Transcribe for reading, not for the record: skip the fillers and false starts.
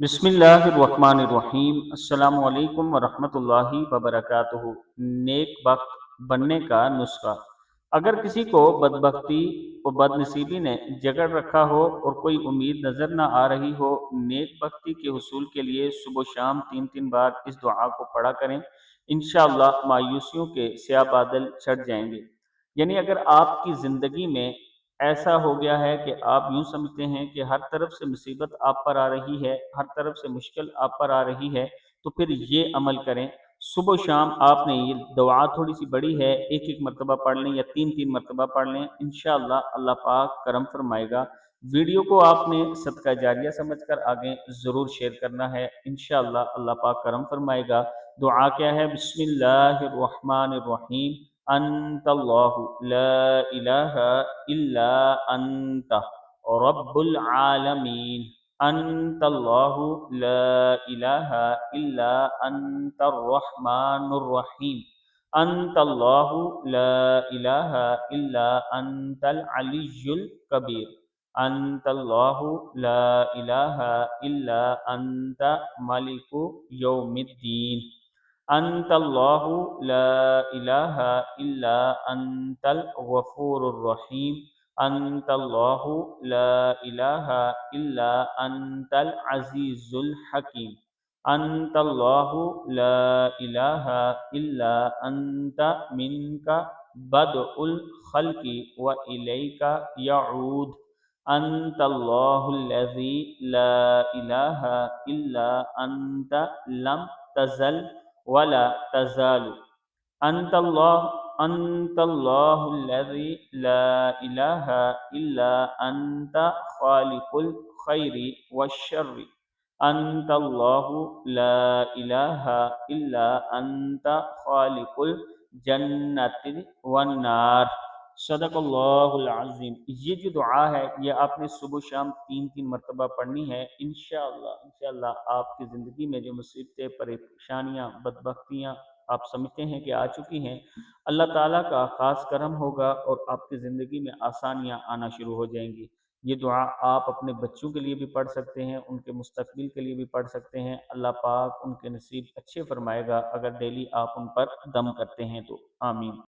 बिस्मिल्लाहिर्रहमानिर्रहीम। अस्सलामु अलैकुम वरहमतुल्लाहि वबरकातुहू। नेक वक्त बनने का नुस्खा। अगर किसी को बदबख्ती और बदनसीबी ने जकड़ रखा हो और कोई उम्मीद नज़र न आ रही हो, नेक बख्ती के हुसूल के लिए सुबह शाम 3 3 बार इस दुआ को पढ़ा करें। इंशाअल्लाह मायूसियों के स्याह बादल छट जाएंगे। यानी अगर आपकी ज़िंदगी में ऐसा हो गया है कि आप यूँ समझते हैं कि हर तरफ से मुसीबत आप पर आ रही है, हर तरफ से मुश्किल आप पर आ रही है, तो फिर ये अमल करें। सुबह शाम आपने ये दुआ थोड़ी-सी बड़ी है, एक-एक मर्तबा पढ़ लें या 3 3 मर्तबा पढ़ लें, इंशाअल्लाह अल्लाह पाक करम फरमाएगा। वीडियो को आपने सदका जारिया समझकर आगे ज़रूर शेयर करना है, इंशाअल्लाह अल्लाह पाक करम फरमाएगा। दुआ क्या है? बिस्मिल्लाहिर्रहमानिर्रहीम। अंतल्लाहु ला इलाहा इल्ला अंत रब्बुल आलमीन। अंतल्लाहु ला इलाहा इल्ला अंतर रहमानुर रहीम। अंतल्लाहु ला इलाहा इल्ला अंतल अलियुल कबीर। अंतल्लाहु ला इलाहा इल्ला अंत मलिकु यौमिद्दीन। अंतल्लाहु ला इलाहा इल्ला अंतल गफूरुर रहीम। अंतल्लाहु ला इलाहा इल्ला अंतल अजीजुल हकीम। अंतल्लाहु ला इलाहा इल्ला अंत मिनका बदउल खल्क़ि व इलैका यऊद। अंतल्लाहुल्लज़ी ला इलाहा इल्ला अंत लम तज़ल वला तज़ालु। अंतल्लाहुल्लज़ी ला इलाहा इल्ला अंत खालिकुल खैरि वश्शर्रि। अंतल्लाहु ला इलाहा इल्ला अंत खालिकुल जन्नति वन्नार। सदक़ल्लाहुल अज़ीम। ये जो दुआ है ये आपने सुबह शाम 3 3 मरतबा पढ़नी है। इंशाअल्लाह आपकी ज़िंदगी में जो मुसीबतें, परेशानियाँ, बदबख्तियाँ आप समझते हैं कि आ चुकी हैं, अल्लाह ताला का ख़ास करम होगा और आपकी ज़िंदगी में आसानियाँ आना शुरू हो जाएंगी। ये दुआ आप अपने बच्चों के लिए भी पढ़ सकते हैं, उनके मुस्तकबिल के लिए भी पढ़ सकते हैं। अल्लाह पाक उनके नसीब अच्छे फरमाएगा अगर डेली आप उन पर दम करते हैं तो। आमीन।